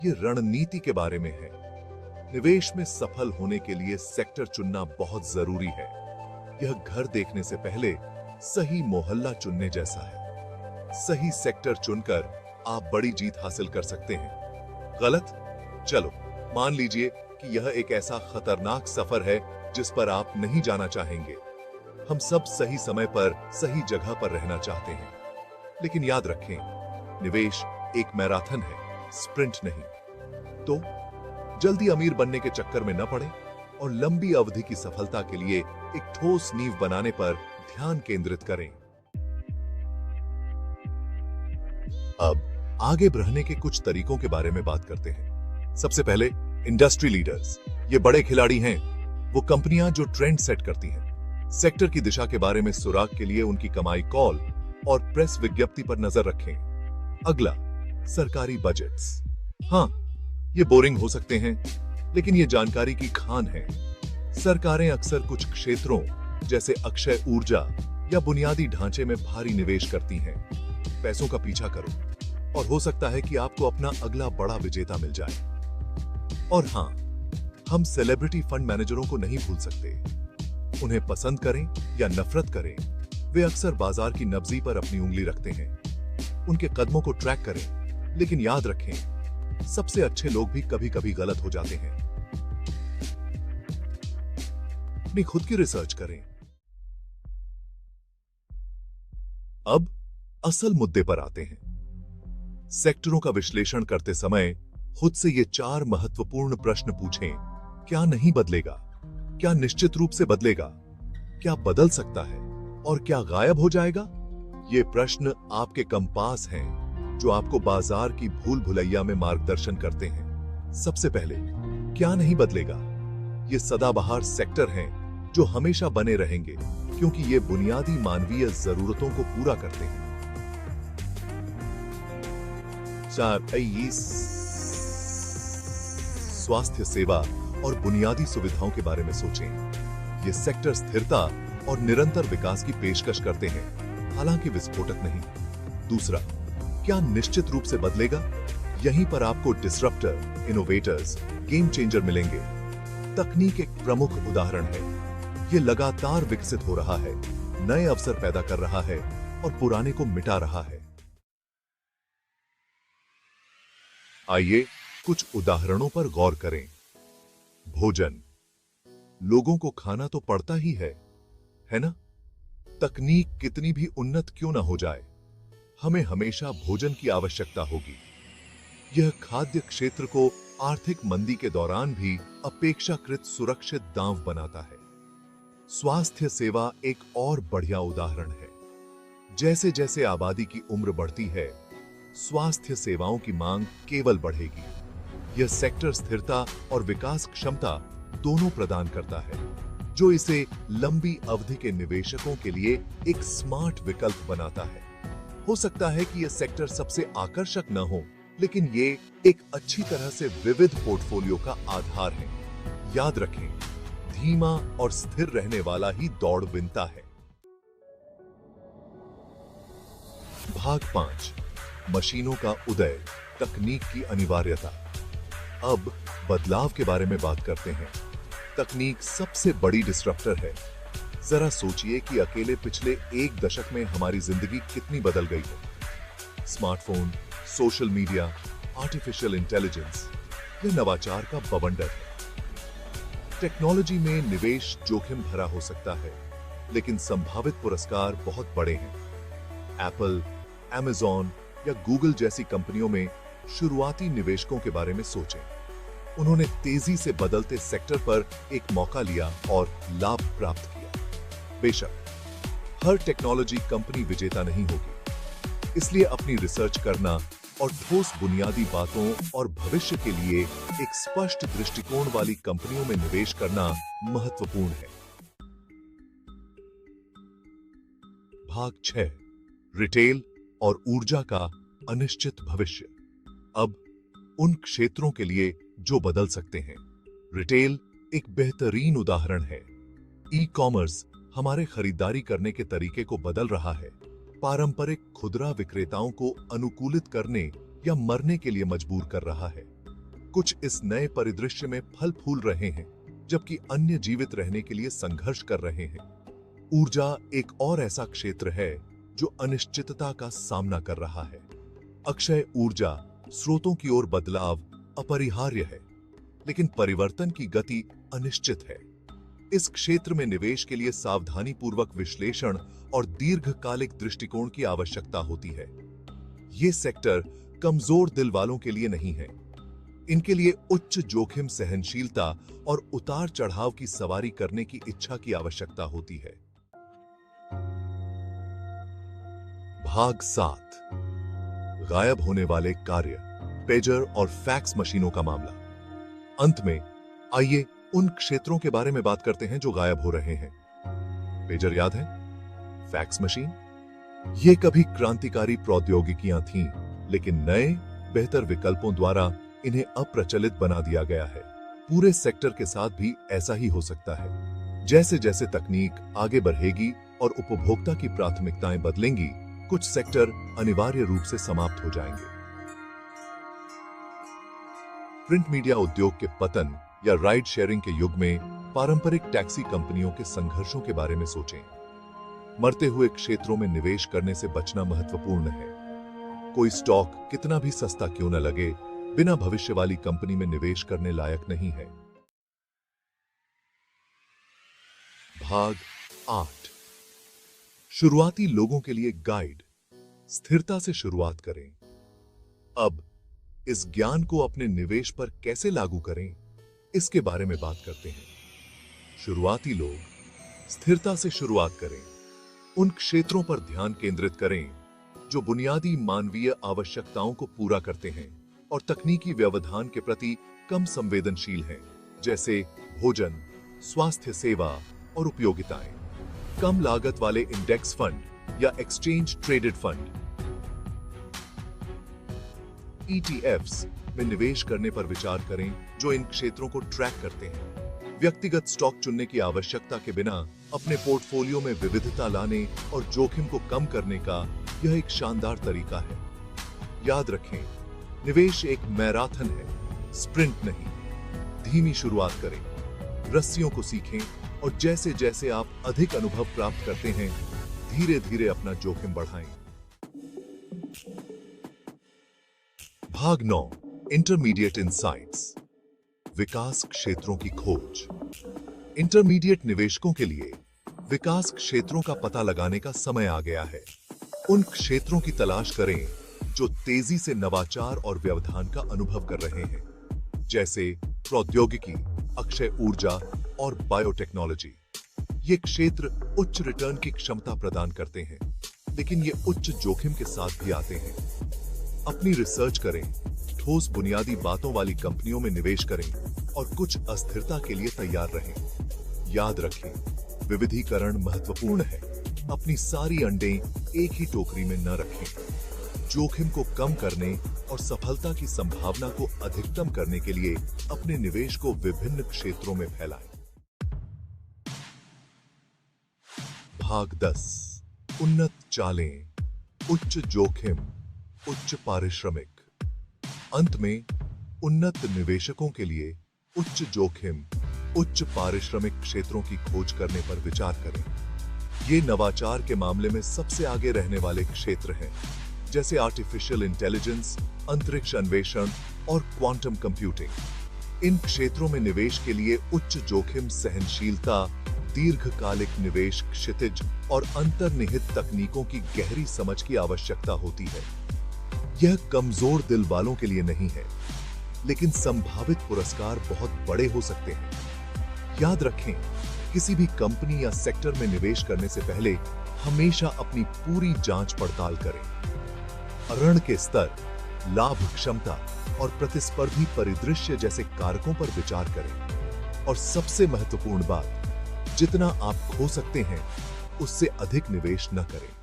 ये रणनीति के बारे में है। निवेश में सफल होने के लिए सेक्टर चुनना बहुत जरूरी है। यह घर देखने से पहले सही मोहल्ला चुनने जैसा है। सही सेक्टर चुनकर आप बड़ी जीत हासिल कर सकते हैं। गलत? चलो मान लीजिए कि यह एक ऐसा खतरनाक सफर है जिस पर आप नहीं जाना चाहेंगे। हम सब सही समय पर सही जगह पर रहना चाहते हैं, लेकिन याद रखें, निवेश एक मैराथन है, स्प्रिंट नहीं। तो जल्दी अमीर बनने के चक्कर में न पड़े और लंबी अवधि की सफलता के लिए एक ठोस नींव बनाने पर ध्यान केंद्रित करें। अब आगे बढ़ने के कुछ तरीकों के बारे में बात करते हैं। सबसे पहले इंडस्ट्री लीडर्स। ये बड़े खिलाड़ी हैं, वो कंपनियां जो ट्रेंड सेट करती हैं। सेक्टर की दिशा के बारे में सुराग के लिए उनकी कमाई कॉल और प्रेस विज्ञप्ति पर नजर रखें। अगला, सरकारी बजट्स। हाँ, ये बोरिंग हो सकते हैं, लेकिन ये जानकारी की खान है। सरकारें अक्सर कुछ क्षेत्रों जैसे अक्षय ऊर्जा या बुनियादी ढांचे में भारी निवेश करती हैं। पैसों का पीछा करो और हो सकता है कि आपको अपना अगला बड़ा विजेता मिल जाए। और हां, हम सेलिब्रिटी फंड मैनेजरों को नहीं भूल सकते। उन्हें पसंद करें या नफरत करें, वे अक्सर बाजार की नब्जी पर अपनी उंगली रखते हैं। उनके कदमों को ट्रैक करें, लेकिन याद रखें, सबसे अच्छे लोग भी कभी कभी गलत हो जाते हैं। अपनी खुद की रिसर्च करें। अब असल मुद्दे पर आते हैं। सेक्टरों का विश्लेषण करते समय खुद से ये 4 महत्वपूर्ण प्रश्न पूछें। क्या नहीं बदलेगा? क्या निश्चित रूप से बदलेगा? क्या बदल सकता है? और क्या गायब हो जाएगा? ये प्रश्न आपके कंपास हैं, जो आपको बाजार की भूल भुलैया में मार्गदर्शन करते हैं। सबसे पहले, क्या नहीं बदलेगा? ये सदाबहार सेक्टर हैं, जो हमेशा बने रहेंगे, क्योंकि ये बुनियादी मानवीय जरूरतों को पूरा करते हैं। 4 स्वास्थ्य सेवा और बुनियादी सुविधाओं के बारे में सोचें। ये सेक्टर स्थिरता और निरंतर विकास की पेशकश करते हैं, हालांकि विस्फोटक नहीं। दूसरा, क्या निश्चित रूप से बदलेगा? यहीं पर आपको डिसरप्टर, इनोवेटर्स, गेम चेंजर मिलेंगे। तकनीक एक प्रमुख उदाहरण है। ये लगातार विकसित हो रहा है, नए अवसर पैदा कर रहा है और पुराने को मिटा रहा है। आइए कुछ उदाहरणों पर गौर करें। भोजन। लोगों को खाना तो पड़ता ही है ना? तकनीक कितनी भी उन्नत क्यों ना हो जाए, हमें हमेशा भोजन की आवश्यकता होगी। यह खाद्य क्षेत्र को आर्थिक मंदी के दौरान भी अपेक्षाकृत सुरक्षित दांव बनाता है। स्वास्थ्य सेवा एक और बढ़िया उदाहरण है। जैसे जैसे आबादी की उम्र बढ़ती है, स्वास्थ्य सेवाओं की मांग केवल बढ़ेगी। यह सेक्टर स्थिरता और विकास क्षमता दोनों प्रदान करता है, जो इसे लंबी अवधि के निवेशकों के लिए एक स्मार्ट विकल्प बनाता है। हो सकता है कि यह सेक्टर सबसे आकर्षक न हो, लेकिन ये एक अच्छी तरह से विविध पोर्टफोलियो का आधार है। याद रखें, धीमा और स्थिर रहने वाला ही दौड़ विनता है। भाग 5, मशीनों का उदय, तकनीक की अनिवार्यता। अब बदलाव के बारे में बात करते हैं। तकनीक सबसे बड़ी डिस्रप्टर है। जरा सोचिए कि अकेले पिछले 1 दशक में हमारी जिंदगी कितनी बदल गई है। Smartphone, social media, artificial intelligence, यह नवाचार का बवंडर है। टेक्नोलॉजी में निवेश जोखिम भरा हो सकता है, लेकिन संभावित पुरस्कार बहुत बड़े हैं। एप्पल, अमेज़न या गूगल जैसी कंपनियों में शुरुआती निवेशकों के बारे में सोचें। उन्होंने तेजी से बदलते सेक्टर पर एक मौका लिया और लाभ प्राप्त किया। बेशक, हर टेक्नोलॉजी कंपनी विजेता नहीं होगी, इसलिए अपनी रिसर्च करना और ठोस बुनियादी बातों और भविष्य के लिए एक स्पष्ट दृष्टिकोण वाली कंपनियों में निवेश करना महत्वपूर्ण है। भाग 6, रिटेल और ऊर्जा का अनिश्चित भविष्य। अब उन क्षेत्रों के लिए जो बदल सकते हैं। रिटेल एक बेहतरीन उदाहरण है। ई कॉमर्स हमारे खरीदारी करने के तरीके को बदल रहा है, पारंपरिक खुदरा विक्रेताओं को अनुकूलित करने या मरने के लिए मजबूर कर रहा है। कुछ इस नए परिदृश्य में फल फूल रहे हैं, जबकि अन्य जीवित रहने के लिए संघर्ष कर रहे हैं। ऊर्जा एक और ऐसा क्षेत्र है जो अनिश्चितता का सामना कर रहा है। अक्षय ऊर्जा स्रोतों की ओर बदलाव अपरिहार्य है, लेकिन परिवर्तन की गति अनिश्चित है। इस क्षेत्र में निवेश के लिए सावधानीपूर्वक विश्लेषण और दीर्घकालिक दृष्टिकोण की आवश्यकता होती है। ये सेक्टर कमजोर दिल वालों के लिए नहीं है। इनके लिए उच्च जोखिम सहनशीलता और उतार चढ़ाव की सवारी करने की इच्छा की आवश्यकता होती है। भाग 7, गायब होने वाले कार्य, पेजर और फैक्स मशीनों का मामला। अंत में आइए उन क्षेत्रों के बारे में बात करते हैं जो गायब हो रहे हैं। पेजर याद है? Fax machine? ये कभी क्रांतिकारी प्रौद्योगिकियां थीं, लेकिन नए बेहतर विकल्पों द्वारा इन्हें अप्रचलित बना दिया गया है। पूरे सेक्टर के साथ भी ऐसा ही हो सकता है। जैसे जैसे तकनीक आगे बढ़ेगी और उपभोक्ता की प्राथमिकताएं बदलेंगी, कुछ सेक्टर अनिवार्य रूप से समाप्त हो जाएंगे। प्रिंट मीडिया उद्योग के पतन या राइड शेयरिंग के युग में पारंपरिक टैक्सी कंपनियों के संघर्षों के बारे में सोचें। मरते हुए क्षेत्रों में निवेश करने से बचना महत्वपूर्ण है। कोई स्टॉक कितना भी सस्ता क्यों न लगे, बिना भविष्य वाली कंपनी में निवेश करने लायक नहीं है। भाग 8, शुरुआती लोगों के लिए गाइड। स्थिरता से शुरुआत करें। अब इस ज्ञान को अपने निवेश पर कैसे लागू करें, इसके बारे में बात करते हैं। शुरुआती लोग स्थिरता से शुरुआत करें। उन क्षेत्रों पर ध्यान केंद्रित करें जो बुनियादी मानवीय आवश्यकताओं को पूरा करते हैं और तकनीकी व्यवधान के प्रति कम संवेदनशील हैं, जैसे भोजन, स्वास्थ्य सेवा और उपयोगिताएं। कम लागत वाले इंडेक्स फंड या एक्सचेंज ट्रेडेड फंड ETFs में निवेश करने पर विचार करें, जो इन क्षेत्रों को ट्रैक करते हैं। व्यक्तिगत स्टॉक चुनने की आवश्यकता के बिना अपने पोर्टफोलियो में विविधता लाने और जोखिम को कम करने का यह एक शानदार तरीका है। याद रखें, निवेश एक मैराथन है, स्प्रिंट नहीं। धीमी शुरुआत करें, रस्सियों को सीखें और जैसे जैसे आप अधिक अनुभव प्राप्त करते हैं, धीरे धीरे अपना जोखिम बढ़ाएं। भाग 9, इंटरमीडिएट इनसाइट्स। विकास क्षेत्रों की खोज। इंटरमीडिएट निवेशकों के लिए विकास क्षेत्रों का पता लगाने का समय आ गया है। उन क्षेत्रों की तलाश करें जो तेजी से नवाचार और व्यवधान का अनुभव कर रहे हैं, जैसे प्रौद्योगिकी, अक्षय ऊर्जा और बायोटेक्नोलॉजी। ये क्षेत्र उच्च रिटर्न की क्षमता प्रदान करते हैं, लेकिन ये उच्च जोखिम के साथ भी आते हैं। अपनी रिसर्च करें, ठोस बुनियादी बातों वाली कंपनियों में निवेश करें और कुछ अस्थिरता के लिए तैयार रहें। याद रखें, विविधीकरण महत्वपूर्ण है। अपनी सारी अंडें एक ही टोकरी में न रखें। जोखिम को कम करने और सफलता की संभावना को अधिकतम करने के लिए अपने निवेश को विभिन्न क्षेत्रों में फैलाएं। भाग 10, उन्नत चालें, उच्च जोखिम, उच्च पारिश्रमिक। अंत में उन्नत निवेशकों के लिए उच्च जोखिम, उच्च पारिश्रमिक क्षेत्रों की खोज करने पर विचार करें। ये नवाचार के मामले में सबसे आगे रहने वाले क्षेत्र हैं, जैसे आर्टिफिशियल इंटेलिजेंस, अंतरिक्ष अन्वेषण और क्वांटम कंप्यूटिंग। इन क्षेत्रों में निवेश के लिए उच्च जोखिम सहनशीलता, दीर्घकालिक निवेश क्षितिज और अंतर्निहित तकनीकों की गहरी समझ की आवश्यकता होती है। यह कमजोर दिल वालों के लिए नहीं है, लेकिन संभावित पुरस्कार बहुत बड़े हो सकते हैं। याद रखें, किसी भी कंपनी या सेक्टर में निवेश करने से पहले हमेशा अपनी पूरी जांच पड़ताल करें। ऋण के स्तर, लाभ क्षमता और प्रतिस्पर्धी परिदृश्य जैसे कारकों पर विचार करें। और सबसे महत्वपूर्ण बात, जितना आप खो सकते हैं, उससे अधिक निवेश न करें।